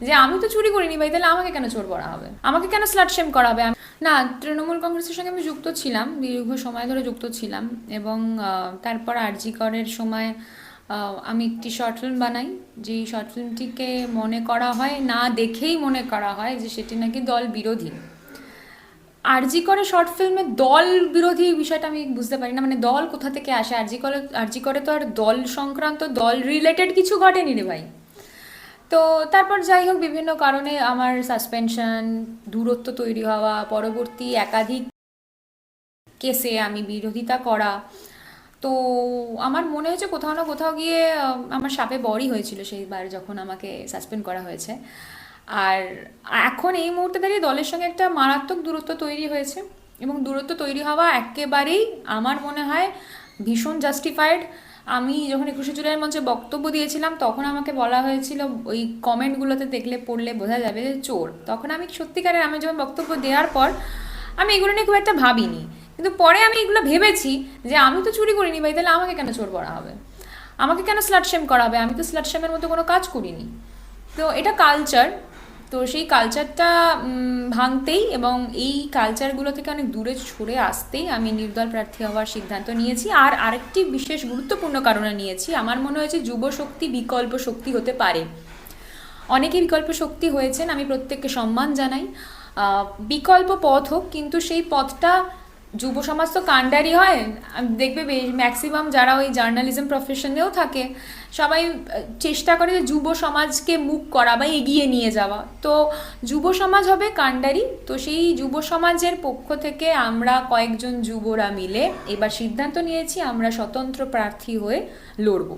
যে আমি তো চুরি করিনি ভাই, তাহলে আমাকে কেন চোর বলা হবে, আমাকে কেন স্লাট শেম করা হবে? না, তৃণমূল কংগ্রেসের সঙ্গে আমি যুক্ত ছিলাম, দীর্ঘ সময় ধরে যুক্ত ছিলাম। এবং তারপর আরজি করের সময় আমি একটি শর্ট ফিল্ম বানাই, যেই শর্ট ফিল্মটিকে মনে করা হয়, না দেখেই মনে করা হয় যে সেটি নাকি দল বিরোধী। আরজি করে শর্ট ফিল্মে দল বিরোধী বিষয়টা আমি বুঝতে পারি না, মানে দল কোথা থেকে আসে? আরজি করে তো আর দল সংক্রান্ত, দল রিলেটেড কিছু ঘটেনি রে ভাই। তো তারপর যাই হোক, বিভিন্ন কারণে আমার সাসপেনশন, দূরত্ব তৈরি হওয়া, পরবর্তী একাধিক কেসে আমি বিরোধিতা করা, তো আমার মনে হয়েছে কোথাও না কোথাও গিয়ে আমার সাপে বরই হয়েছিল সেইবার যখন আমাকে সাসপেন্ড করা হয়েছে। আর এখন এই মুহূর্তে দাঁড়িয়ে দলের সঙ্গে একটা মারাত্মক দূরত্ব তৈরি হয়েছে, এবং দূরত্ব তৈরি হওয়া একেবারেই আমার মনে হয় ভীষণ জাস্টিফাইড। আমি যখন 21শে জুলাইয়ের মঞ্চে বক্তব্য দিয়েছিলাম, তখন আমাকে বলা হয়েছিল, ওই কমেন্টগুলোতে দেখলে পড়লে বোঝা যাবে যে চোর। তখন আমি সত্যিকারের, আমি যখন বক্তব্য দেওয়ার পর আমি এগুলো নিয়ে খুব একটা ভাবিনি, কিন্তু পরে আমি এগুলো ভেবেছি যে আমি তো চুরি করিনি ভাই, তাহলে আমাকে কেন চোর বলা হবে, আমাকে কেন স্লাট শেম করা হবে? আমি তো স্লাট শেমের মতো কোনো কাজ করিনি। তো এটা কালচার, তো সেই কালচারটা ভাঙতেই এবং এই কালচারগুলো থেকে অনেক দূরে সরে আসতেই আমি নির্দল প্রার্থী হওয়ার সিদ্ধান্ত নিয়েছি। আর আরেকটি বিশেষ গুরুত্বপূর্ণ কারণে নিয়েছি, আমার মনে হয়েছে যুব শক্তি বিকল্প শক্তি হতে পারে। অনেকে বিকল্প শক্তি হয়েছেন, আমি প্রত্যেককে সম্মান জানাই। বিকল্প পথ হোক, কিন্তু সেই পথটা, যুব সমাজ তো কাণ্ডারি হয়, দেখবে ম্যাক্সিমাম যারা ওই জার্নালিজম প্রফেশনেও থাকে, সবাই চেষ্টা করে যে যুব সমাজকে মুখ করা বা এগিয়ে নিয়ে যাওয়া। তো যুব সমাজ হবে কাণ্ডারি, তো সেই যুব সমাজের পক্ষ থেকে আমরা কয়েকজন যুবরা মিলে এবার সিদ্ধান্ত নিয়েছি আমরা স্বতন্ত্র প্রার্থী হয়ে লড়ব।